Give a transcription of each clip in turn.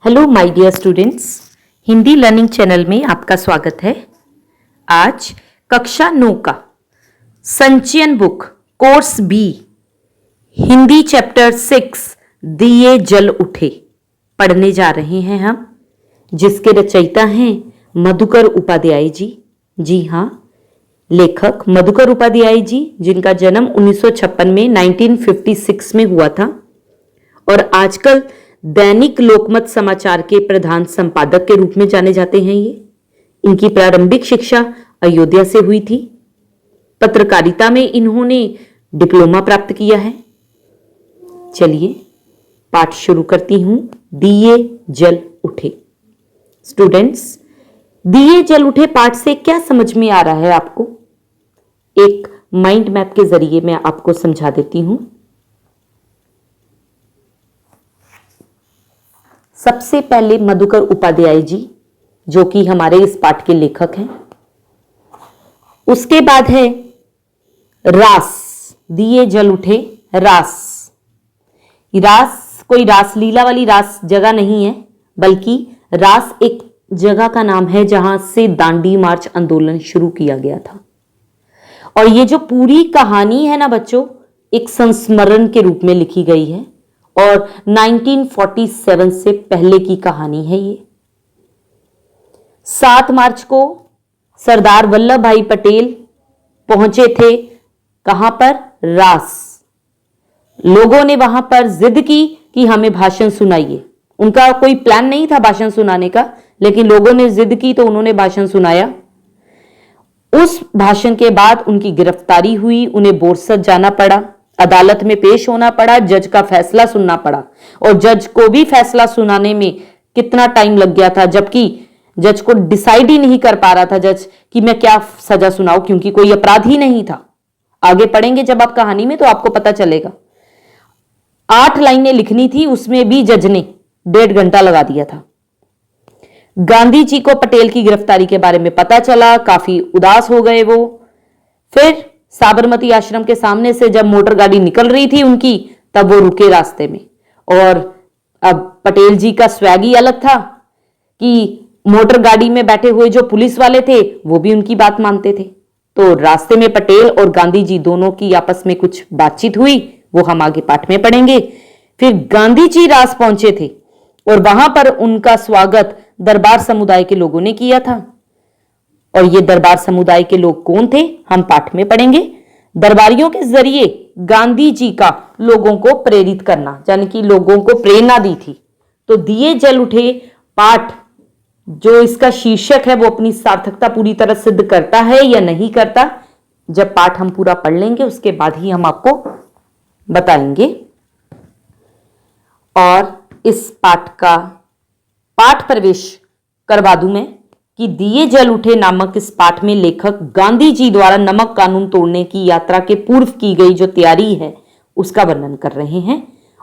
Hello my dear students, Hindi learning channel में आपका स्वागत है। आज कक्षा 9 का Sanchayan book course B Hindi chapter 6 दिए जल उठे पढ़ने जा रहे हैं हम, जिसके रचयिता हैं मधुकर उपाध्याय जी। जी हाँ, लेखक मधुकर उपाध्याय जी, जिनका जन्म 1956 में 1956 में हुआ था और आजकल दैनिक लोकमत समाचार के प्रधान संपादक के रूप में जाने जाते हैं। इनकी प्रारंभिक शिक्षा अयोध्या से हुई थी। पत्रकारिता में इन्होंने डिप्लोमा प्राप्त किया है। चलिए पाठ शुरू करती हूं। दिए जल उठे। स्टूडेंट्स, दिए जल उठे पाठ से क्या समझ में आ रहा है आपको? एक माइंड मैप के जरिए मैं आपको समझा देती हूं। सबसे पहले मधुकर उपाध्याय जी, जो कि हमारे इस पाठ के लेखक हैं। उसके बाद है रास, दिए जल उठे रास। रास कोई रासलीला वाली रास जगह नहीं है, बल्कि रास एक जगह का नाम है जहां से दांडी मार्च आंदोलन शुरू किया गया था। और ये जो पूरी कहानी है ना बच्चों, एक संस्मरण के रूप में लिखी गई है और 1947 से पहले की कहानी है ये। 7 मार्च को सरदार वल्लभ भाई पटेल पहुंचे थे। कहां पर? रास। लोगों ने वहां पर जिद की कि हमें भाषण सुनाइए। उनका कोई प्लान नहीं था भाषण सुनाने का, लेकिन लोगों ने जिद की तो उन्होंने भाषण सुनाया। उस भाषण के बाद उनकी गिरफ्तारी हुई, उन्हें बोरसद जाना पड़ा, अदालत में पेश होना पड़ा, जज का फैसला सुनना पड़ा। और जज को भी फैसला सुनाने में कितना टाइम लग गया था, जबकि जज को डिसाइड ही नहीं कर पा रहा था जज कि मैं क्या सजा सुनाऊं, क्योंकि कोई अपराध ही नहीं था। आगे पढ़ेंगे जब आप कहानी में तो आपको पता चलेगा। 8 लाइनें लिखनी थी, उसमें भी जज ने 1.5 घंटा लगा दिया था। गांधी जी को पटेल की गिरफ्तारी के बारे में पता चला, काफी उदास हो गए वो। फिर साबरमती आश्रम के सामने से जब मोटर गाड़ी निकल रही थी उनकी, तब वो रुके रास्ते में। और अब पटेल जी का स्वैग ही अलग था कि मोटर गाड़ी में बैठे हुए जो पुलिस वाले थे वो भी उनकी बात मानते थे। तो रास्ते में पटेल और गांधी जी दोनों की आपस में कुछ बातचीत हुई, वो हम आगे पाठ में पढ़ेंगे। फिर गांधी जी रास पहुंचे थे और वहां पर उनका स्वागत दरबार समुदाय के लोगों ने किया था। और ये दरबार समुदाय के लोग कौन थे, हम पाठ में पढ़ेंगे। दरबारियों के जरिए गांधी जी का लोगों को प्रेरित करना, यानी कि लोगों को प्रेरणा दी थी। तो दिए जल उठे पाठ, जो इसका शीर्षक है, वो अपनी सार्थकता पूरी तरह सिद्ध करता है या नहीं करता, जब पाठ हम पूरा पढ़ लेंगे उसके बाद ही हम आपको बताएंगे। और इस पाठ का पाठ प्रवेश करवा दूं मैं कि दिए जल उठे नामक इस पाठ में लेखक गांधी जी द्वारा नमक कानून तोड़ने की यात्रा के पूर्व की गई जो तैयारी है उसका वर्णन कर रहे हैं।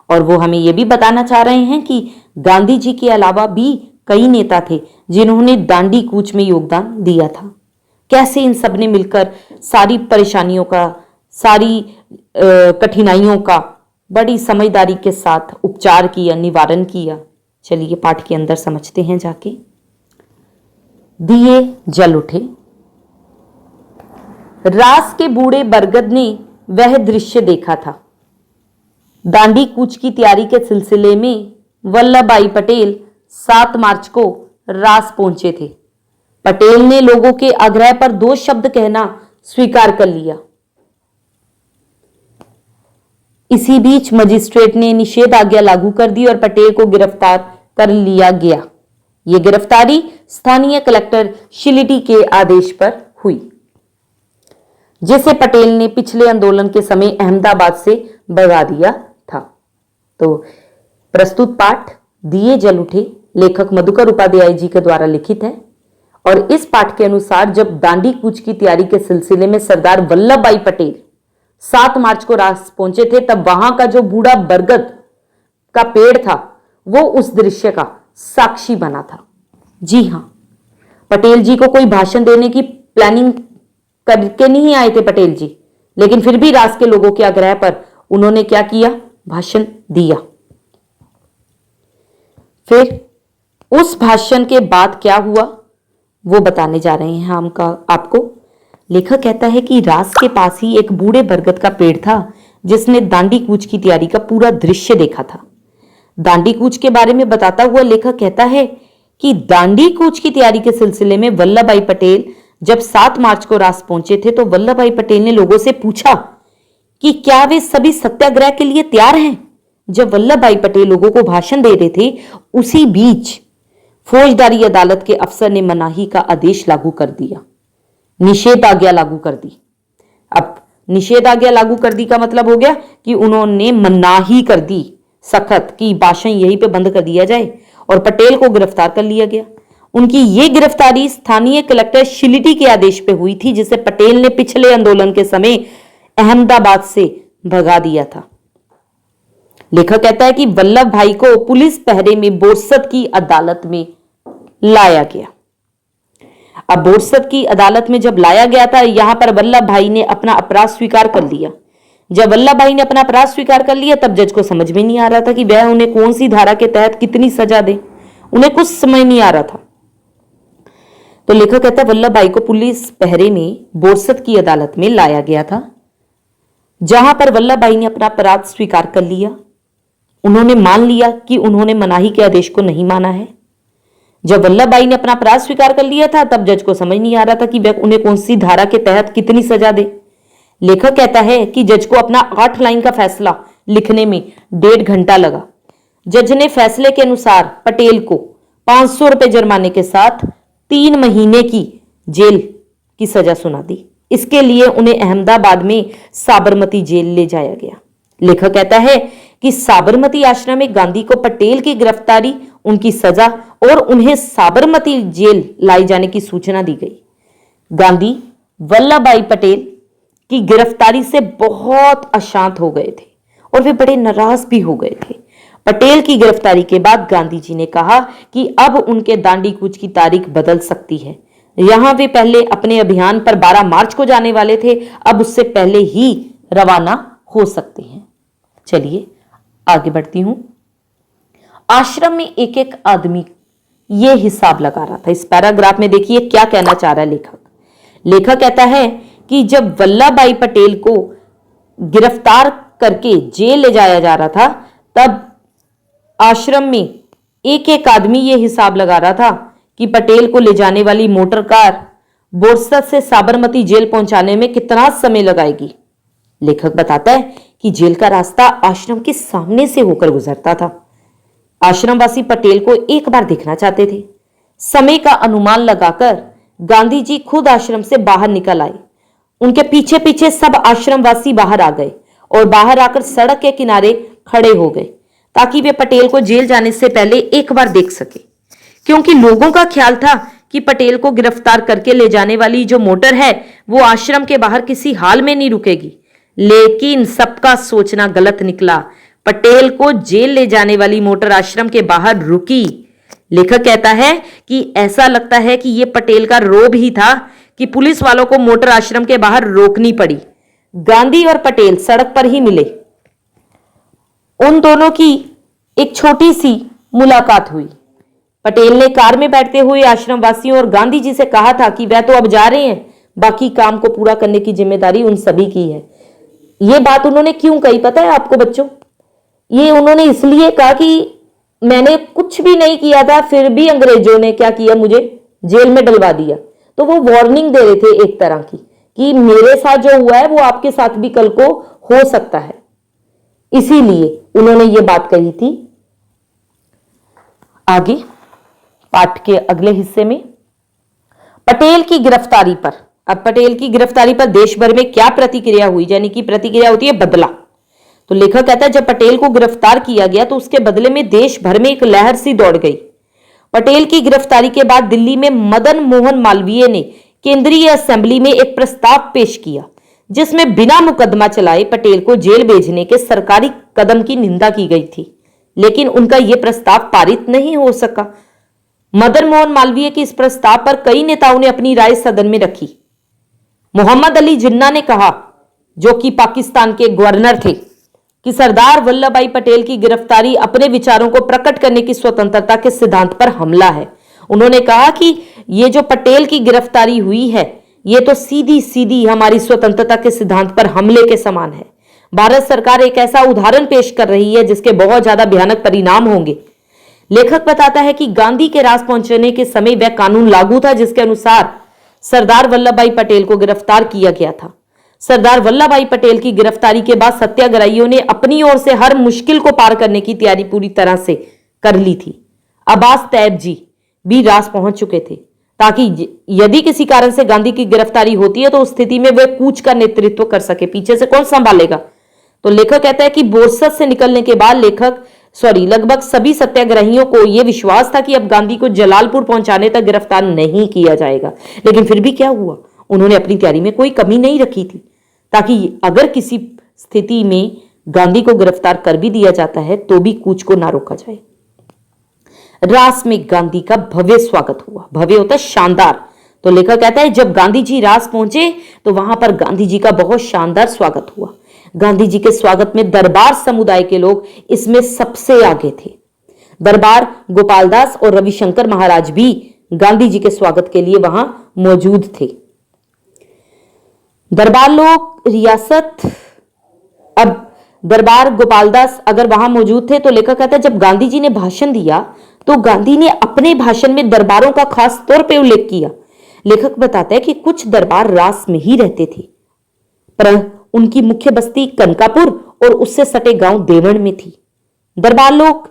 और वो हमें यह भी बताना चाह रहे हैं कि गांधी जी के अलावा भी कई नेता थे जिन्होंने दांडी कूच में योगदान दिया था। कैसे इन सब ने मिलकर सारी परेशानियों का, सारी कठिनाइयों का बड़ी समझदारी के साथ उपचार किया, निवारण किया। चलिए पाठ के अंदर समझते हैं जाके। दिए जल उठे। रास के बूढ़े बरगद ने वह दृश्य देखा था। दांडी कूच की तैयारी के सिलसिले में वल्लभ भाई पटेल 7 मार्च को रास पहुंचे थे। पटेल ने लोगों के आग्रह पर 2 शब्द कहना स्वीकार कर लिया। इसी बीच मजिस्ट्रेट ने निषेध आज्ञा लागू कर दी और पटेल को गिरफ्तार कर लिया गया। यह गिरफ्तारी स्थानीय कलेक्टर शिलिटी के आदेश पर हुई, जिसे पटेल ने पिछले आंदोलन के समय अहमदाबाद से भगा दिया था। तो प्रस्तुत पाठ दिए जल उठे लेखक मधुकर उपाध्याय जी के द्वारा लिखित है। और इस पाठ के अनुसार जब दांडी कूच की तैयारी के सिलसिले में सरदार वल्लभ भाई पटेल 7 मार्च को रास पहुंचे थे, तब वहां का जो बूढ़ा बरगद का पेड़ था वो उस दृश्य का साक्षी बना था। जी हां, पटेल जी को कोई भाषण देने की प्लानिंग करके नहीं आए थे पटेल जी, लेकिन फिर भी रास के लोगों के आग्रह पर उन्होंने क्या किया? भाषण दिया। फिर उस भाषण के बाद क्या हुआ वो बताने जा रहे हैं हम आपको। लेखक कहता है कि रास के पास ही एक बूढ़े बरगद का पेड़ था जिसने दांडी कूच की तैयारी का पूरा दृश्य देखा था। दांडी कूच के बारे में बताता हुआ लेखक कहता है कि दांडी कूच की तैयारी के सिलसिले में वल्लभ भाई पटेल जब 7 मार्च को रास पहुंचे थे तो वल्लभ भाई पटेल ने लोगों से पूछा कि क्या वे सभी सत्याग्रह के लिए तैयार हैं। जब वल्लभ भाई पटेल लोगों को भाषण दे रहे थे उसी बीच फौजदारी अदालत के अफसर ने मनाही का आदेश लागू कर दिया, निषेधाज्ञा लागू कर दी। अब निषेधाज्ञा लागू कर दी का मतलब हो गया कि उन्होंने मनाही कर दी सख्त कि भाषण यहीं पे बंद कर दिया जाए और पटेल को गिरफ्तार कर लिया गया। उनकी ये गिरफ्तारी स्थानीय कलेक्टर शिलिटी के आदेश पे हुई थी जिसे पटेल ने पिछले आंदोलन के समय अहमदाबाद से भगा दिया था। लेखक कहता है कि वल्लभ भाई को पुलिस पहरे में बोरसद की अदालत में लाया गया। अब बोरसद की अदालत में जब लाया गया था यहां पर वल्लभ भाई ने अपना अपराध स्वीकार कर लिया। जब वल्लभ भाई ने अपना अपराध स्वीकार कर लिया तब जज को समझ में नहीं आ रहा था कि वह उन्हें कौन सी धारा के तहत कितनी सजा दे, उन्हें कुछ समझ नहीं आ रहा था। तो लेखक कहता है वल्लभ भाई को पुलिस पहरे में बोरसद की अदालत में लाया गया था जहां पर वल्लभ भाई ने अपना अपराध स्वीकार कर लिया। उन्होंने मान लिया कि उन्होंने मनाही के आदेश को नहीं माना है। जब वल्लभ भाई ने अपना अपराध स्वीकार कर लिया था तब जज को समझ नहीं आ रहा था कि वह उन्हें कौन सी धारा के तहत कितनी सजा दे। लेखक कहता है कि जज को अपना 8 लाइन का फैसला लिखने में 1.5 घंटा लगा। जज ने फैसले के अनुसार पटेल को 500 रुपए जुर्माने के साथ 3 महीने की जेल की सजा सुना दी। इसके लिए उन्हें अहमदाबाद में साबरमती जेल ले जाया गया। लेखक कहता है कि साबरमती आश्रम में गांधी को पटेल की गिरफ्तारी, उनकी सजा और उन्हें साबरमती जेल लाई जाने की सूचना दी गई। गांधी वल्लभ भाई पटेल की गिरफ्तारी से बहुत अशांत हो गए थे और वे बड़े नाराज भी हो गए थे। पटेल की गिरफ्तारी के बाद गांधी जी ने कहा कि अब उनके दांडी कूच की तारीख बदल सकती है। यहां वे पहले अपने अभियान पर 12 मार्च को जाने वाले थे, अब उससे पहले ही रवाना हो सकते हैं। चलिए आगे बढ़ती हूं। आश्रम में एक एक आदमी यह हिसाब लगा रहा था। इस पैराग्राफ में देखिए क्या कहना चाह रहा है लेखक। लेखक कहता है कि जब वल्लभ भाई पटेल को गिरफ्तार करके जेल ले जाया जा रहा था तब आश्रम में एक एक आदमी यह हिसाब लगा रहा था कि पटेल को ले जाने वाली मोटर कार बोरसद से साबरमती जेल पहुंचाने में कितना समय लगाएगी। लेखक बताता है कि जेल का रास्ता आश्रम के सामने से होकर गुजरता था। आश्रमवासी पटेल को एक बार देखना चाहते थे। समय का अनुमान लगाकर गांधी जी खुद आश्रम से बाहर निकल आए। उनके पीछे पीछे सब आश्रमवासी बाहर आ गए और बाहर आकर सड़क के किनारे खड़े हो गए ताकि वे पटेल को जेल जाने से पहले एक बार देख सके, क्योंकि लोगों का ख्याल था कि पटेल को गिरफ्तार करके ले जाने वाली जो मोटर है वो आश्रम के बाहर किसी हाल में नहीं रुकेगी। लेकिन सबका सोचना गलत निकला। पटेल को जेल ले जाने वाली मोटर आश्रम के बाहर रुकी। लेखक कहता है कि ऐसा लगता है कि यह पटेल का रोब ही था कि पुलिस वालों को मोटर आश्रम के बाहर रोकनी पड़ी। गांधी और पटेल सड़क पर ही मिले। उन दोनों की एक छोटी सी मुलाकात हुई। पटेल ने कार में बैठते हुए आश्रमवासियों और गांधी जी से कहा था कि वह तो अब जा रहे हैं, बाकी काम को पूरा करने की जिम्मेदारी उन सभी की है। यह बात उन्होंने क्यों कही पता है आपको बच्चों? ये उन्होंने इसलिए कहा कि मैंने कुछ भी नहीं किया था फिर भी अंग्रेजों ने क्या किया, मुझे जेल में डलवा दिया। तो वो वार्निंग दे रहे थे एक तरह की कि मेरे साथ जो हुआ है वो आपके साथ भी कल को हो सकता है। इसीलिए उन्होंने ये बात कही थी। आगे पाठ के अगले हिस्से में पटेल की गिरफ्तारी पर, अब पटेल की गिरफ्तारी पर देश भर में क्या प्रतिक्रिया हुई, यानी कि प्रतिक्रिया होती है बदला। तो लेखक कहता है जब पटेल को गिरफ्तार किया गया तो उसके बदले में देश भर में एक लहर सी दौड़ गई। पटेल की गिरफ्तारी के बाद दिल्ली में मदन मोहन मालवीय ने केंद्रीय असेंबली में एक प्रस्ताव पेश किया जिसमें बिना मुकदमा चलाए पटेल को जेल भेजने के सरकारी कदम की निंदा की गई थी, लेकिन उनका यह प्रस्ताव पारित नहीं हो सका। मदन मोहन मालवीय के इस प्रस्ताव पर कई नेताओं ने अपनी राय सदन में रखी। मोहम्मद अली जिन्ना ने कहा, जो कि पाकिस्तान के गवर्नर थे, कि सरदार वल्लभ भाई पटेल की गिरफ्तारी अपने विचारों को प्रकट करने की स्वतंत्रता के सिद्धांत पर हमला है। उन्होंने कहा कि ये जो पटेल की गिरफ्तारी हुई है, ये तो सीधी सीधी हमारी स्वतंत्रता के सिद्धांत पर हमले के समान है। भारत सरकार एक ऐसा उदाहरण पेश कर रही है जिसके बहुत ज्यादा भयानक परिणाम होंगे। लेखक बताता है कि गांधी के राज पहुंचने के समय वह कानून लागू था जिसके अनुसार सरदार वल्लभ भाई पटेल को गिरफ्तार किया गया था। सरदार वल्लभ भाई पटेल की गिरफ्तारी के बाद सत्याग्रहियों ने अपनी ओर से हर मुश्किल को पार करने की तैयारी पूरी तरह से कर ली थी। अब्बास तैयब जी भी रास पहुंच चुके थे ताकि यदि किसी कारण से गांधी की गिरफ्तारी होती है तो उस स्थिति में वे कूच का नेतृत्व कर सके। पीछे से कौन संभालेगा? तो लेखक कहता है कि बोरसद से निकलने के बाद लगभग सभी सत्याग्रहियों को यह विश्वास था कि अब गांधी को जलालपुर पहुंचाने तक गिरफ्तार नहीं किया जाएगा। लेकिन फिर भी क्या हुआ? उन्होंने अपनी तैयारी में कोई कमी नहीं रखी थी ताकि अगर किसी स्थिति में गांधी को गिरफ्तार कर भी दिया जाता है तो भी कूच को ना रोका जाए। रास में गांधी का भव्य स्वागत हुआ। भव्य होता है शानदार। तो लेखक कहता है जब गांधी जी रास पहुंचे तो वहां पर गांधी जी का बहुत शानदार स्वागत हुआ। गांधी जी के स्वागत में दरबार समुदाय के लोग इसमें सबसे आगे थे। दरबार गोपालदास और रविशंकर महाराज भी गांधी जी के स्वागत के लिए वहां मौजूद थे। दरबार लोग रियासत अब दरबार गोपालदास अगर वहां मौजूद थे तो लेखक कहता है जब गांधी जी ने भाषण दिया तो गांधी ने अपने भाषण में दरबारों का खास तौर पे उल्लेख किया। लेखक बताता है कि कुछ दरबार रास में ही रहते थे पर उनकी मुख्य बस्ती कनकापुर और उससे सटे गांव देवण में थी। दरबार लोग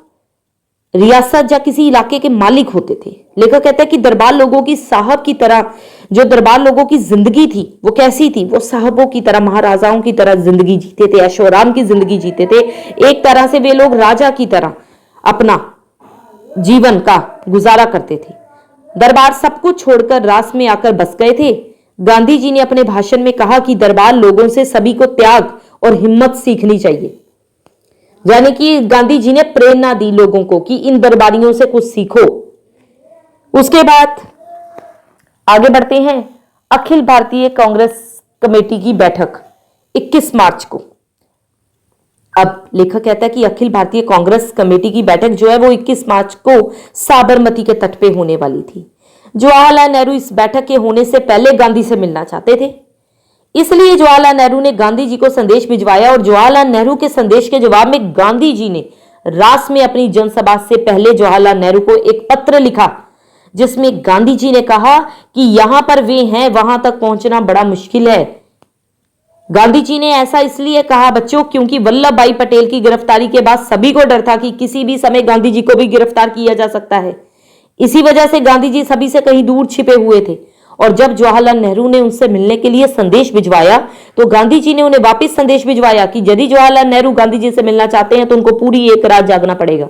रियासत या किसी इलाके के मालिक होते थे। लेखक कहता है कि दरबार लोगों की साहब की तरह जो दरबार लोगों की जिंदगी थी वो कैसी थी? वो साहबों की तरह, महाराजाओं की तरह जिंदगी जीते थे, ऐशोआराम की जिंदगी जीते थे। एक तरह से वे लोग राजा की तरह अपना जीवन का गुजारा करते थे। दरबार सब कुछ छोड़कर रास में आकर बस गए थे। गांधी जी ने अपने भाषण में कहा कि दरबार लोगों से सभी को त्याग और हिम्मत सीखनी चाहिए। यानी कि गांधी जी ने प्रेरणा दी लोगों को कि इन दरबारियों से कुछ सीखो। उसके बाद आगे बढ़ते हैं। अखिल भारतीय कांग्रेस कमेटी की बैठक 21 मार्च को। अब लेखक कहता है कि अखिल भारतीय कांग्रेस कमेटी की बैठक जो है वो 21 मार्च को साबरमती के तट पे होने वाली थी। जवाहरलाल नेहरू इस बैठक के होने से पहले गांधी से मिलना चाहते थे, इसलिए जवाहरलाल नेहरू ने गांधी जी को संदेश भिजवाया और जवाहरलाल नेहरू के संदेश के जवाब में गांधी जी ने रास में अपनी जनसभा से पहले जवाहरलाल नेहरू को एक पत्र लिखा जिसमें गांधी जी ने कहा कि यहां पर वे हैं, वहां तक पहुंचना बड़ा मुश्किल है। गांधी जी ने ऐसा इसलिए कहा बच्चों क्योंकि वल्लभ भाई पटेल की गिरफ्तारी के बाद सभी को डर था कि किसी भी समय गांधी जी को भी गिरफ्तार किया जा सकता है। इसी वजह से गांधी जी सभी से कहीं दूर छिपे हुए थे और जब जवाहरलाल नेहरू ने उनसे मिलने के लिए संदेश भिजवाया तो गांधी जी ने उन्हें वापस संदेश भिजवाया कि यदि जवाहरलाल नेहरू गांधी जी से मिलना चाहते हैं तो उनको पूरी एक रात जागना पड़ेगा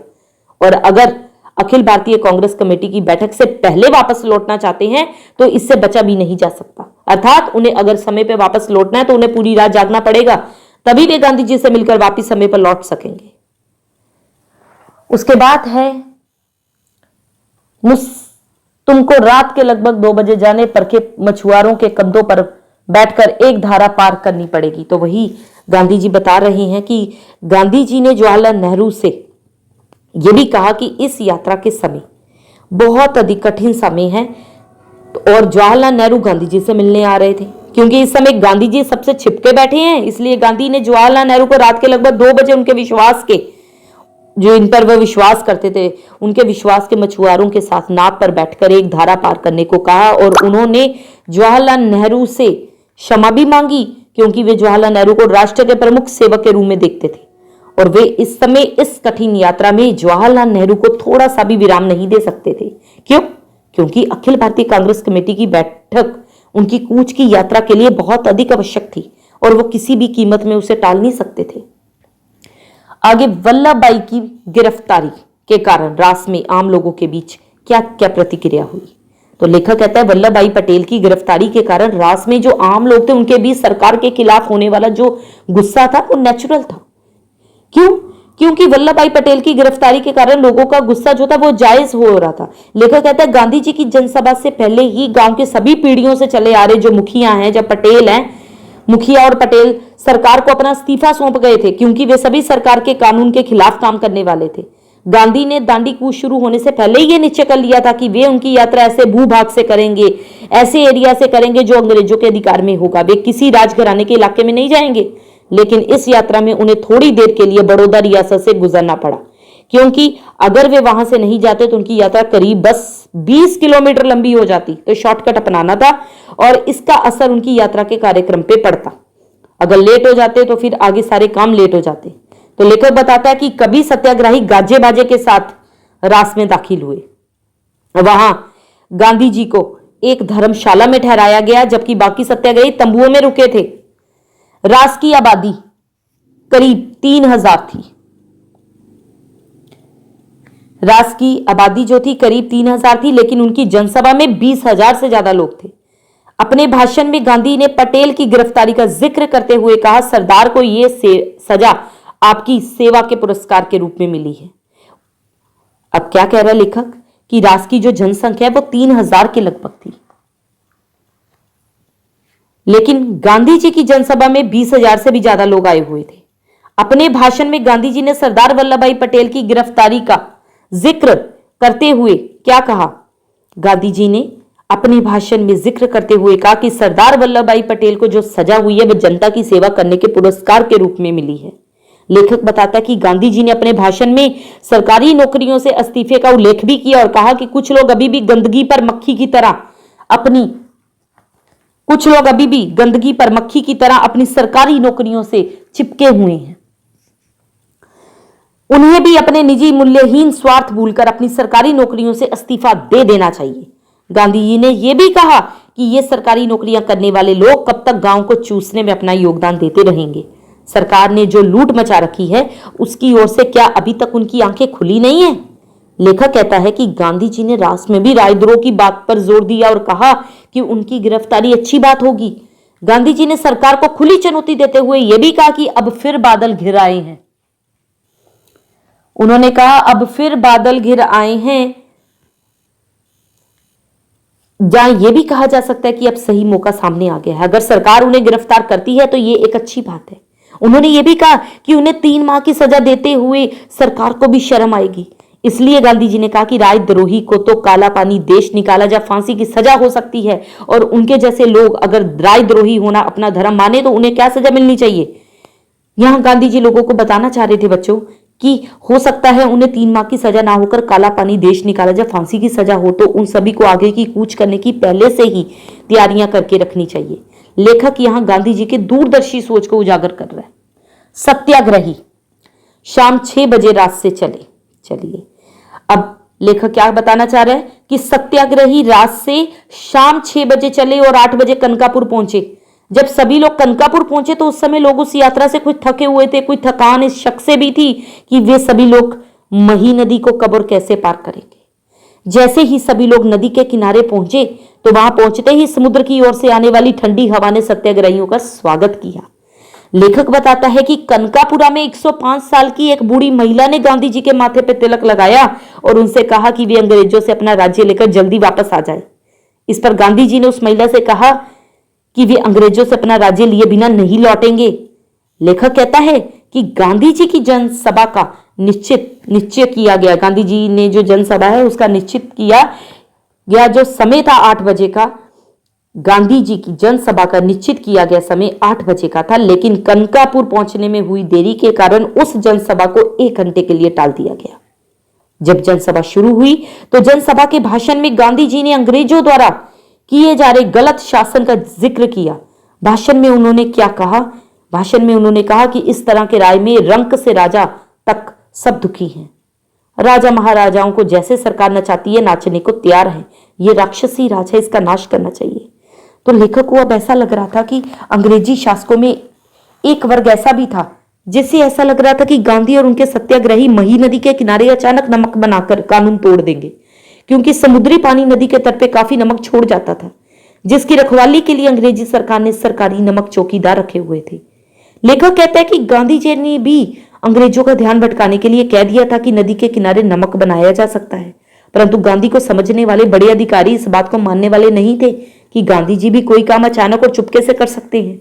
और अगर अखिल भारतीय कांग्रेस कमेटी की बैठक से पहले वापस लौटना चाहते हैं तो इससे बचा भी नहीं जा सकता। अर्थात उन्हें अगर समय पर वापस लौटना है तो उन्हें पूरी रात जागना पड़ेगा, तभी वे गांधी जी से मिलकर वापस समय पर लौट सकेंगे। उसके बाद है तुमको रात के लगभग 2 बजे जाने पर के मछुआरों के कंधों पर बैठकर एक धारा पार करनी पड़ेगी। तो वही गांधी जी बता रहे हैं कि गांधी जी ने जवाहरलाल नेहरू से यह भी कहा कि इस यात्रा के समय बहुत अधिक कठिन समय है और जवाहरलाल नेहरू गांधी जी से मिलने आ रहे थे क्योंकि इस समय गांधी जी सबसे छिपके बैठे हैं। इसलिए गांधी ने जवाहरलाल नेहरू को रात के लगभग 2 बजे उनके विश्वास के जो इन पर वह विश्वास करते थे उनके विश्वास के मछुआरों के साथ नाव पर बैठकर एक धारा पार करने को कहा और उन्होंने जवाहरलाल नेहरू से क्षमा भी मांगी क्योंकि वे जवाहरलाल नेहरू को राष्ट्र के प्रमुख सेवक के रूप में देखते थे और वे इस समय इस कठिन यात्रा में जवाहरलाल नेहरू को थोड़ा सा भी विराम नहीं दे सकते थे। क्यों? क्योंकि अखिल भारतीय कांग्रेस कमेटी की बैठक उनकी कूच की यात्रा के लिए बहुत अधिक आवश्यक थी और वो किसी भी कीमत में उसे टाल नहीं सकते थे। आगे वल्लभ भाई की गिरफ्तारी के कारण रास में आम लोगों के बीच क्या क्या प्रतिक्रिया हुई? तो लेखक कहता है वल्लभ भाई पटेल की गिरफ्तारी के कारण रास में जो आम लोग थे उनके बीच सरकार के खिलाफ होने वाला जो गुस्सा था वो नेचुरल था। क्यों? क्योंकि वल्लभ भाई पटेल की गिरफ्तारी के कारण लोगों का गुस्सा जो था वो जायज हो रहा था। लेखक कहता है गांधी जी की जनसभा से पहले ही गांव के सभी पीढ़ियों से चले आ रहे जो मुखिया हैं, जब पटेल हैं, मुखिया और पटेल सरकार को अपना इस्तीफा सौंप गए थे क्योंकि वे सभी सरकार के कानून के खिलाफ काम करने वाले थे। गांधी ने दांडी कूच शुरू होने से पहले ही यह निश्चय कर लिया था कि वे उनकी यात्रा ऐसे भूभाग से करेंगे, ऐसे एरिया से करेंगे जो अंग्रेजों के अधिकार में होगा। वे किसी राजघराने के इलाके में नहीं जाएंगे। लेकिन इस यात्रा में उन्हें थोड़ी देर के लिए बड़ौदा रियासत से गुजरना पड़ा, क्योंकि अगर वे वहां से नहीं जाते तो उनकी यात्रा करीब बस 20 किलोमीटर लंबी हो जाती। तो शॉर्टकट अपनाना था और इसका असर उनकी यात्रा के कार्यक्रम पे पड़ता। अगर लेट हो जाते तो फिर आगे सारे काम लेट हो जाते। तो लेखक बताता है कि कभी सत्याग्रही गाजे बाजे के साथ रास में दाखिल हुए। वहां गांधी जी को एक धर्मशाला में ठहराया गया, जबकि बाकी सत्याग्रही तंबुओं में रुके थे। रास की आबादी करीब 3000 थी। रास की आबादी जो थी करीब 3000 थी, लेकिन उनकी जनसभा में 20,000 से ज्यादा लोग थे। अपने भाषण में गांधी ने पटेल की गिरफ्तारी का जिक्र करते हुए कहा, सरदार को यह सजा आपकी सेवा के पुरस्कार के रूप में मिली है। अब क्या कह रहा है लेखक कि रास की जो जनसंख्या है वो 3000 के लगभग थी, लेकिन गांधी जी की जनसभा में 20,000 से भी ज्यादा लोग आए हुए थे। अपने भाषण में गांधी जी ने सरदार वल्लभ भाई पटेल की गिरफ्तारी का जिक्र करते हुए क्या कहा? गांधी जी ने अपने भाषण में जिक्र करते हुए कहा कि सरदार वल्लभ भाई पटेल को जो सजा हुई है वह जनता की सेवा करने के पुरस्कार के रूप में मिली है। लेखक बताता है कि गांधी जी ने अपने भाषण में सरकारी नौकरियों से इस्तीफे का उल्लेख भी किया और कहा कि कुछ लोग अभी भी गंदगी पर मक्खी की तरह अपनी सरकारी नौकरियों से चिपके हुए हैं। उन्हें भी अपने निजी मूल्यहीन स्वार्थ भूलकर अपनी सरकारी नौकरियों से इस्तीफा दे देना चाहिए। गांधी जी ने यह भी कहा कि ये सरकारी नौकरियां करने वाले लोग कब तक गांव को चूसने में अपना योगदान देते रहेंगे। सरकार ने जो लूट मचा रखी है उसकी ओर से क्या अभी तक उनकी आंखें खुली नहीं है? लेखक कहता है कि गांधी जी ने रास में भी रायद्रोह की बात पर जोर दिया और कहा कि उनकी गिरफ्तारी अच्छी बात होगी। गांधी जी ने सरकार को खुली चुनौती देते हुए यह भी कहा कि अब फिर बादल घिर आए हैं। उन्होंने कहा अब फिर बादल घिर आए हैं, जहां यह भी कहा जा सकता है कि अब सही मौका सामने आ गया है। अगर सरकार उन्हें गिरफ्तार करती है तो यह एक अच्छी बात है। उन्होंने यह भी कहा कि उन्हें 3 माह की सजा देते हुए सरकार को भी शर्म आएगी। इसलिए गांधी जी ने कहा कि राजद्रोही को तो काला पानी देश निकाला जा फांसी की सजा हो सकती है, और उनके जैसे लोग अगर राजद्रोही होना अपना धर्म माने तो उन्हें क्या सजा मिलनी चाहिए। यहां गांधी जी लोगों को बताना चाह रहे थे बच्चों कि हो सकता है उन्हें 3 माह की सजा ना होकर काला पानी देश निकाला जा फांसी की सजा हो, तो उन सभी को आगे की कूच करने की पहले से ही तैयारियां करके रखनी चाहिए। लेखक यहां गांधी जी के दूरदर्शी सोच को उजागर कर रहा है। सत्याग्रही शाम 6 बजे रात से चलिए अब लेखक क्या बताना चाह रहे हैं कि सत्याग्रही रात से शाम 6 बजे चले और 8 बजे कनकापुर पहुंचे। जब सभी लोग कनकापुर पहुंचे तो उस समय लोग उस यात्रा से कुछ थके हुए थे, कुछ थकान इस शक से भी थी कि वे सभी लोग मही नदी को कब और कैसे पार करेंगे। जैसे ही सभी लोग नदी के किनारे पहुंचे तो वहां पहुंचते ही समुद्र की ओर से आने वाली ठंडी हवा ने सत्याग्रहियों का स्वागत किया। लेखक बताता है कि कनकापुरा में 105 साल की एक बूढ़ी महिला ने गांधी जी के माथे पर तिलक लगाया और उनसे कहा कि वे अंग्रेजों से अपना राज्य लेकर जल्दी वापस आ जाए। इस पर गांधी जी ने उस महिला से कहा कि वे अंग्रेजों से अपना राज्य लिए बिना नहीं लौटेंगे। लेखक कहता है कि गांधी जी की जनसभा का निश्चय किया गया। गांधी जी ने जो जनसभा है उसका निश्चित किया गया जो समय था 8 बजे का। गांधी जी की जनसभा का निश्चित किया गया समय 8 बजे का था, लेकिन कनकापुर पहुंचने में हुई देरी के कारण उस जनसभा को 1 घंटे के लिए टाल दिया गया। जब जनसभा शुरू हुई तो जनसभा के भाषण में गांधी जी ने अंग्रेजों द्वारा किए जा रहे गलत शासन का जिक्र किया। भाषण में उन्होंने क्या कहा? भाषण में उन्होंने कहा कि इस तरह के राय में रंक से राजा तक सब दुखी हैं। राजा महाराजाओं को जैसे सरकार नचाती है नाचने को तैयार है। ये राक्षसी राज है, इसका नाश करना चाहिए। तो लेखक को अब ऐसा लग रहा था कि अंग्रेजी शासकों में एक वर्ग ऐसा भी था जिससे ऐसा लग रहा था कि गांधी और उनके सत्याग्रही मही नदी के किनारे अचानक नमक बनाकर कानून तोड़ देंगे, क्योंकि समुद्री पानी नदी के तट पे काफी नमक छोड़ जाता था, जिसकी रखवाली के लिए अंग्रेजी सरकार ने सरकारी नमक चौकीदार रखे हुए थे। लेखक कहता है कि गांधी जी ने भी अंग्रेजों का ध्यान भटकाने के लिए कह दिया था कि नदी के किनारे नमक बनाया जा सकता है, परंतु गांधी को समझने वाले बड़े अधिकारी इस बात को मानने वाले नहीं थे कि गांधी जी भी कोई काम अचानक और चुपके से कर सकते हैं।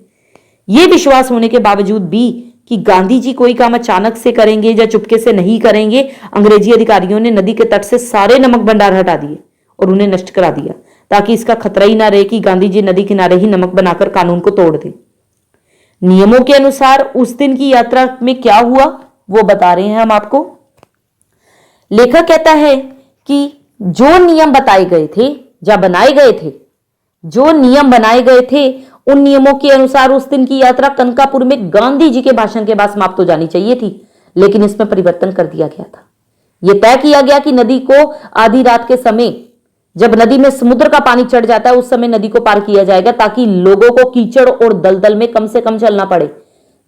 ये विश्वास होने के बावजूद भी कि गांधी जी कोई काम अचानक से करेंगे या चुपके से नहीं करेंगे, अंग्रेजी अधिकारियों ने नदी के तट से सारे नमक भंडार हटा दिए और उन्हें नष्ट करा दिया, ताकि इसका खतरा ही ना रहे कि गांधी जी नदी किनारे ही नमक बनाकर कानून को तोड़ दें। नियमों के अनुसार उस दिन की यात्रा में क्या हुआ वो बता रहे हैं हम आपको। लेखक कहता है कि जो नियम बताए गए थे या बनाए गए थे, जो नियम बनाए गए थे उन नियमों के अनुसार उस दिन की यात्रा कनकापुर में गांधी जी के भाषण के बाद समाप्त हो जानी चाहिए थी, लेकिन इसमें परिवर्तन कर दिया गया था। यह तय किया गया कि नदी को आधी रात के समय, जब नदी में समुद्र का पानी चढ़ जाता है, उस समय नदी को पार किया जाएगा, ताकि लोगों को कीचड़ और दलदल में कम से कम चलना पड़े।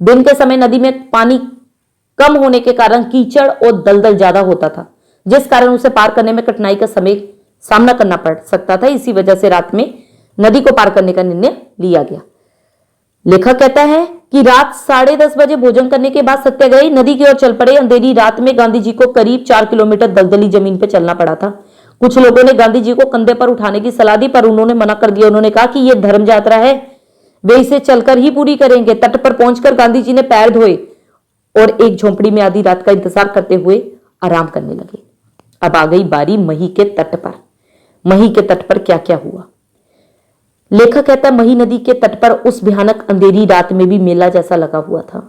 दिन के समय नदी में पानी कम होने के कारण कीचड़ और दलदल ज्यादा होता था, जिस कारण उसे पार करने में कठिनाई का सामना करना पड़ सकता था। इसी वजह से रात में नदी को पार करने का निर्णय लिया गया। लेखक कहता है कि रात 10:30 बजे भोजन करने के बाद सत्याग्रही नदी की ओर चल पड़े। अंधेरी रात में गांधी जी को करीब 4 किलोमीटर दलदली जमीन पर चलना पड़ा था। कुछ लोगों ने गांधी जी को कंधे पर उठाने की सलाह दी, पर उन्होंने मना कर दिया। उन्होंने कहा कि यह धर्म यात्रा है, वे इसे चलकर ही पूरी करेंगे। तट पर पहुंचकर गांधी जी ने पैर धोए और एक झोंपड़ी में आधी रात का इंतजार करते हुए आराम करने लगे। अब आ गई बारी मही के तट पर। मही के तट पर क्या क्या हुआ? लेखक कहता है मही नदी के तट पर उस भयानक अंधेरी रात में भी मेला जैसा लगा हुआ था।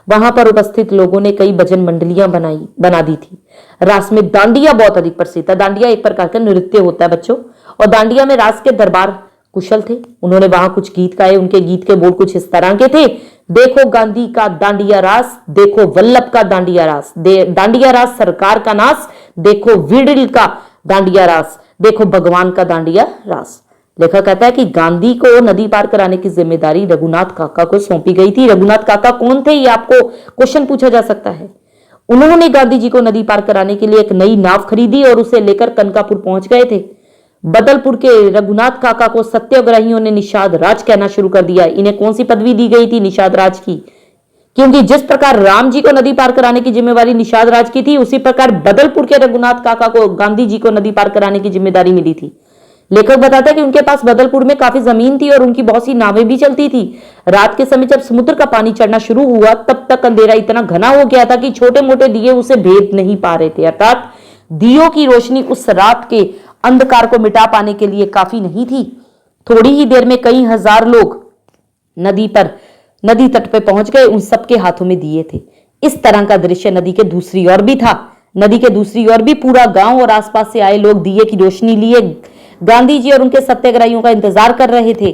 वहां पर उपस्थित लोगों ने कई भजन मंडलियां बना दी थी। रास में डांडिया बहुत अधिक प्रसिद्ध है। डांडिया एक प्रकार का नृत्य होता है बच्चों, और डांडिया में रास के दरबार कुशल थे। उन्होंने वहां कुछ गीत गाए। उनके गीत के बोल कुछ इस तरह के थे: देखो गांधी का डांडिया रास, देखो वल्लभ का डांडिया रास, डांडिया रास सरकार का नाश, देखो विड़िल का डांडिया रास, देखो भगवान का डांडिया रास। लेखक कहता है कि गांधी को नदी पार कराने की जिम्मेदारी रघुनाथ काका को सौंपी गई थी। रघुनाथ काका कौन थे, ये आपको क्वेश्चन पूछा जा सकता है। उन्होंने गांधी जी को नदी पार कराने के लिए एक नई नाव खरीदी और उसे लेकर कनकापुर पहुंच गए थे। बदलपुर के रघुनाथ काका को सत्याग्रहियों ने निषाद राज कहना शुरू कर दिया। इन्हें कौन सी पदवी दी गई थी? निषाद राज की। क्योंकि जिस प्रकार राम जी को नदी पार कराने की जिम्मेदारी निषाद राज की थी, उसी प्रकार बदलपुर के रघुनाथ काका को गांधी जी को नदी पार कराने की जिम्मेदारी मिली थी। लेखक बताता है कि उनके पास बदलपुर में काफी जमीन थी और उनकी बहुत सी नावें भी चलती थी। रात के समय जब समुद्र का पानी चढ़ना शुरू हुआ, तब तक अंधेरा इतना घना हो गया था कि छोटे मोटे दिए उसे भेद नहीं पा रहे थे। अर्थात दियों की रोशनी उस रात के अंधकार को मिटा पाने के लिए काफी नहीं थी। थोड़ी ही देर में कई हजार लोग नदी तट पर पहुंच गए। उन सबके हाथों में दिए थे। इस तरह का दृश्य नदी के दूसरी ओर भी था। नदी के दूसरी ओर भी पूरा गांव और आसपास से आए लोग दिए की रोशनी लिए गांधी जी और उनके सत्याग्रहियों का इंतजार कर रहे थे।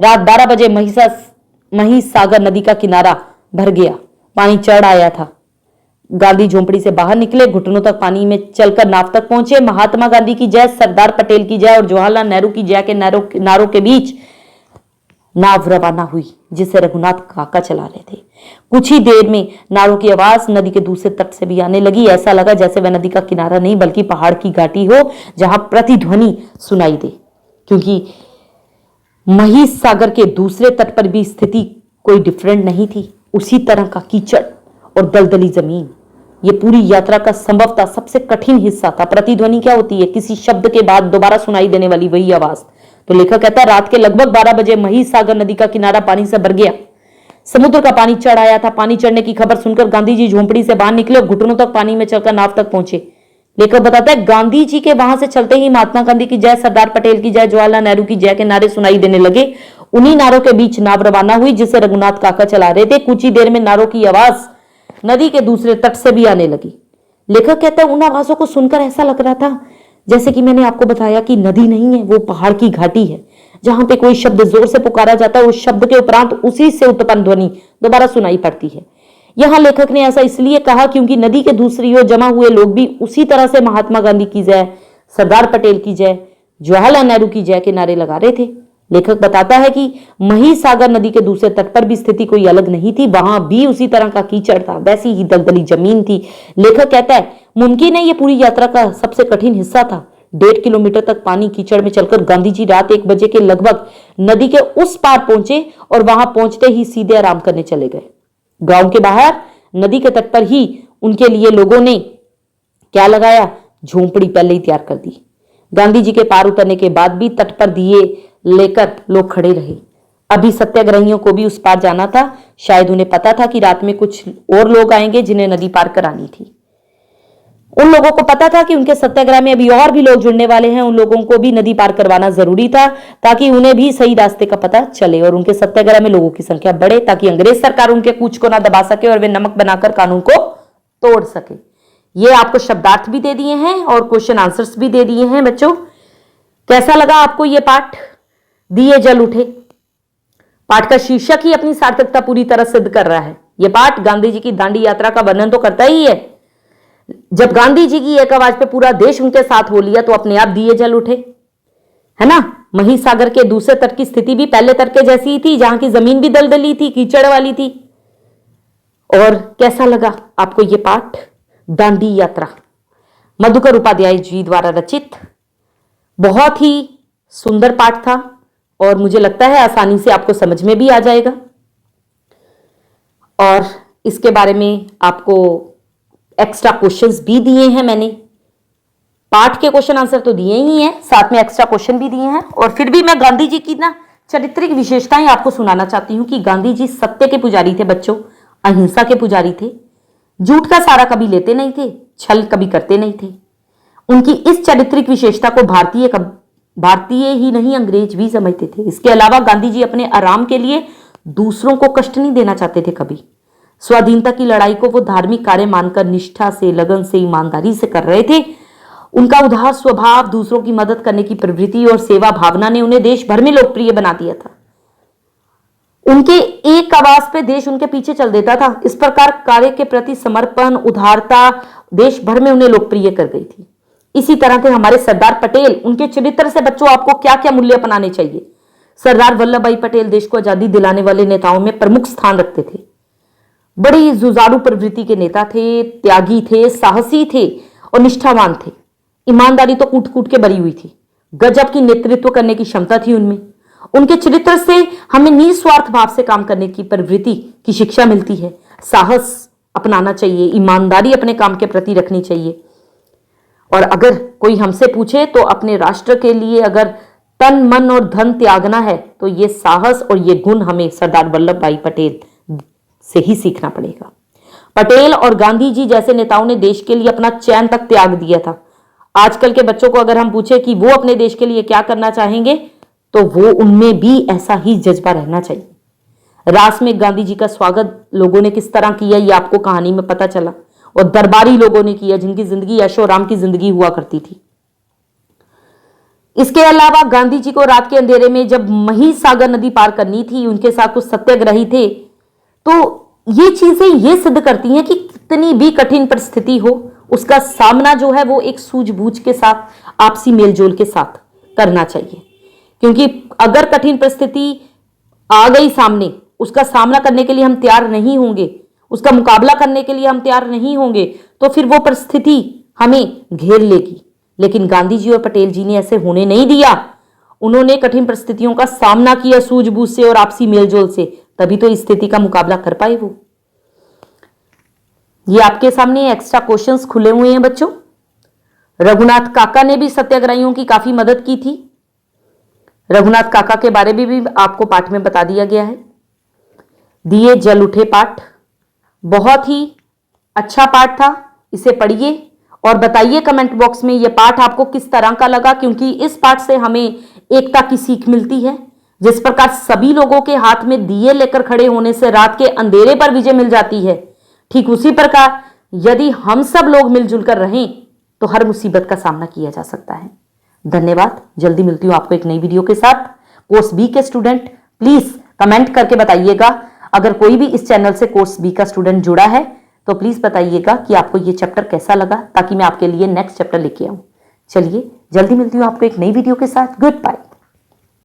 रात 12 बजे महिसागर नदी का किनारा भर गया, पानी चढ़ आया था। गांधी झोंपड़ी से बाहर निकले, घुटनों तक पानी में चलकर नाव तक पहुंचे। महात्मा गांधी की जय, सरदार पटेल की जय और जवाहरलाल नेहरू की जय के नारों के बीच नाव रवाना हुई, जिसे रघुनाथ काका चला रहे थे। कुछ ही देर में नारों की आवाज नदी के दूसरे तट से भी आने लगी। ऐसा लगा जैसे वह नदी का किनारा नहीं बल्कि पहाड़ की घाटी हो, जहां प्रतिध्वनि सुनाई दे। क्योंकि महिसागर के दूसरे तट पर भी स्थिति कोई डिफरेंट नहीं थी। उसी तरह का कीचड़ और दलदली जमीन। ये पूरी यात्रा का संभवतः सबसे कठिन हिस्सा था। प्रतिध्वनि क्या होती है? किसी शब्द के बाद दोबारा सुनाई देने वाली वही आवाज। तो लेखक कहता है रात के लगभग 12 बजे महिसागर नदी का किनारा पानी से भर गया। समुद्र का पानी चढ़ आया था। पानी चढ़ने की खबर सुनकर गांधी जी झोंपड़ी से बाहर निकले और घुटनों तक पानी में चलकर नाव तक पहुंचे। लेखक बताता है गांधी जी के वहां से चलते ही महात्मा गांधी की जय, सरदार पटेल की जय, जवाहरलाल नेहरू की जय के नारे सुनाई देने लगे। उन्हीं नारों के बीच नाव रवाना हुई, जिसे रघुनाथ काका चला रहे थे। कुछ ही देर में नारों की आवाज नदी के दूसरे तट से भी आने लगी। लेखक कहता है उन आवाजों को सुनकर ऐसा लग रहा था जैसे कि मैंने आपको बताया कि नदी नहीं है, वो पहाड़ की घाटी है, जहां पे कोई शब्द जोर से पुकारा जाता है, उस शब्द के उपरांत उसी से उत्पन्न ध्वनि दोबारा सुनाई पड़ती है। यहां लेखक ने ऐसा इसलिए कहा क्योंकि नदी के दूसरी ओर जमा हुए लोग भी उसी तरह से महात्मा गांधी की जय, सरदार पटेल की जय, जवाहरलाल नेहरू की जय के नारे लगा रहे थे। लेखक बताता है कि महिसागर नदी के दूसरे तट पर भी स्थिति कोई अलग नहीं थी। वहां भी उसी तरह का कीचड़ था, वैसी ही दलदली जमीन थी। लेखक कहता है मुमकिन है ये पूरी यात्रा का सबसे कठिन हिस्सा था। 1.5 किलोमीटर तक पानी कीचड़ में चलकर गांधी जी रात 1 बजे के लगभग नदी के उस पार पहुंचे और वहां पहुंचते ही सीधे आराम करने चले गए। गांव के बाहर नदी के तट पर ही उनके लिए लोगों ने क्या लगाया? झोंपड़ी पहले ही तैयार कर दी। गांधी जी के पार उतरने के बाद भी तट पर दिए लेकर लोग खड़े रहे। अभी सत्याग्रहियों को भी उस पार जाना था। शायद उन्हें पता था कि रात में कुछ और लोग आएंगे जिन्हें नदी पार करानी थी। उन लोगों को पता था कि उनके सत्याग्रह में अभी और भी लोग जुड़ने वाले हैं। उन लोगों को भी नदी पार करवाना जरूरी था ताकि उन्हें भी सही रास्ते का पता चले और उनके सत्याग्रह में लोगों की संख्या बढ़े, ताकि अंग्रेज सरकार उनके कूच को ना दबा सके और वे नमक बनाकर कानून को तोड़ सके। ये आपको शब्दार्थ भी दे दिए हैं और क्वेश्चन आंसर्स भी दे दिए हैं बच्चों। कैसा लगा आपको ये पाठ? दिए जल उठे पाठ का शीर्षक ही अपनी सार्थकता पूरी तरह सिद्ध कर रहा है। यह पाठ गांधी जी की दांडी यात्रा का वर्णन तो करता ही है। जब गांधी जी की एक आवाज पे पूरा देश उनके साथ हो लिया तो अपने आप दिए जल उठे, है ना। महिसागर के दूसरे तट की स्थिति भी पहले तट के जैसी ही थी, जहां की जमीन भी दलदली थी, कीचड़ वाली थी। और कैसा लगा आपको ये पाठ? दांडी यात्रा मधुकर उपाध्याय जी द्वारा रचित बहुत ही सुंदर पाठ था और मुझे लगता है आसानी से आपको समझ में भी आ जाएगा। और इसके बारे में आपको एक्स्ट्रा क्वेश्चंस भी दिए हैं मैंने। पाठ के क्वेश्चन आंसर तो दिए ही हैं, साथ में एक्स्ट्रा क्वेश्चन भी दिए हैं। और फिर भी मैं गांधी जी की ना चारित्रिक विशेषताएं आपको सुनाना चाहती हूं कि गांधी जी सत्य के पुजारी थे बच्चों, अहिंसा के पुजारी थे, झूठ का सहारा कभी लेते नहीं थे, छल कभी करते नहीं थे। उनकी इस चारित्रिक विशेषता को भारतीय ही नहीं अंग्रेज भी समझते थे। इसके अलावा गांधी जी अपने आराम के लिए दूसरों को कष्ट नहीं देना चाहते थे कभी। स्वाधीनता की लड़ाई को वो धार्मिक कार्य मानकर निष्ठा से, लगन से, ईमानदारी से कर रहे थे। उनका उदार स्वभाव, दूसरों की मदद करने की प्रवृत्ति और सेवा भावना ने उन्हें देश भर में लोकप्रिय बना दिया था। उनके एक आवाज पे देश उनके पीछे चल देता था। इस प्रकार कार्य के प्रति समर्पण, उदारता देश भर में उन्हें लोकप्रिय कर गई थी। इसी तरह थे हमारे सरदार पटेल। उनके चरित्र से बच्चों आपको क्या क्या मूल्य अपनाने चाहिए? सरदार वल्लभ भाई पटेल देश को आजादी दिलाने वाले नेताओं में प्रमुख स्थान रखते थे। बड़ी जुझारू प्रवृत्ति के नेता थे, त्यागी थे, साहसी थे और निष्ठावान थे। ईमानदारी तो कूट कूट के भरी हुई थी। गजब की नेतृत्व करने की क्षमता थी उनमें। उनके चरित्र से हमें निस्वार्थ भाव से काम करने की प्रवृत्ति की शिक्षा मिलती है। साहस अपनाना चाहिए, ईमानदारी अपने काम के प्रति रखनी चाहिए। और अगर कोई हमसे पूछे तो अपने राष्ट्र के लिए अगर तन, मन और धन त्यागना है तो ये साहस और ये गुण हमें सरदार वल्लभ भाई पटेल से ही सीखना पड़ेगा। पटेल और गांधी जी जैसे नेताओं ने देश के लिए अपना चैन तक त्याग दिया था। आजकल के बच्चों को अगर हम पूछे कि वो अपने देश के लिए क्या करना चाहेंगे तो वो उनमें भी ऐसा ही जज्बा रहना चाहिए। रास में गांधी जी का स्वागत लोगों ने किस तरह किया ये आपको कहानी में पता चला। और दरबारी लोगों ने किया जिनकी जिंदगी ऐशो-आराम की जिंदगी हुआ करती थी। इसके अलावा गांधी जी को रात के अंधेरे में जब महिसागर नदी पार करनी थी, उनके साथ कुछ सत्याग्रही थे, तो ये चीजें ये सिद्ध करती हैं कि कितनी भी कठिन परिस्थिति हो उसका सामना जो है वो एक सूझबूझ के साथ, आपसी मेलजोल के साथ करना चाहिए। क्योंकि अगर कठिन परिस्थिति आ गई सामने, उसका सामना करने के लिए हम तैयार नहीं होंगे, उसका मुकाबला करने के लिए हम तैयार नहीं होंगे तो फिर वो परिस्थिति हमें घेर लेगी। लेकिन गांधी जी और पटेल जी ने ऐसे होने नहीं दिया। उन्होंने कठिन परिस्थितियों का सामना किया सूझबूझ से और आपसी मेलजोल से, तभी तो इस स्थिति का मुकाबला कर पाए वो। ये आपके सामने एक्स्ट्रा क्वेश्चंस खुले हुए हैं बच्चों। रघुनाथ काका ने भी सत्याग्रहियों की काफी मदद की थी। रघुनाथ काका के बारे में भी आपको पाठ में बता दिया गया है। दिए जल उठे पाठ बहुत ही अच्छा पाठ था। इसे पढ़िए और बताइए कमेंट बॉक्स में यह पाठ आपको किस तरह का लगा, क्योंकि इस पाठ से हमें एकता की सीख मिलती है। जिस प्रकार सभी लोगों के हाथ में दिए लेकर खड़े होने से रात के अंधेरे पर विजय मिल जाती है, ठीक उसी प्रकार यदि हम सब लोग मिलजुल कर रहें तो हर मुसीबत का सामना किया जा सकता है। धन्यवाद। जल्दी मिलती हूं आपको एक नई वीडियो के साथ। कोर्स बी के स्टूडेंट प्लीज कमेंट करके बताइएगा। अगर कोई भी इस चैनल से कोर्स बी का स्टूडेंट जुड़ा है तो प्लीज बताइएगा कि आपको ये चैप्टर कैसा लगा, ताकि मैं आपके लिए नेक्स्ट चैप्टर लेके आऊं। चलिए जल्दी मिलती हूं आपको एक नई वीडियो के साथ। Good bye.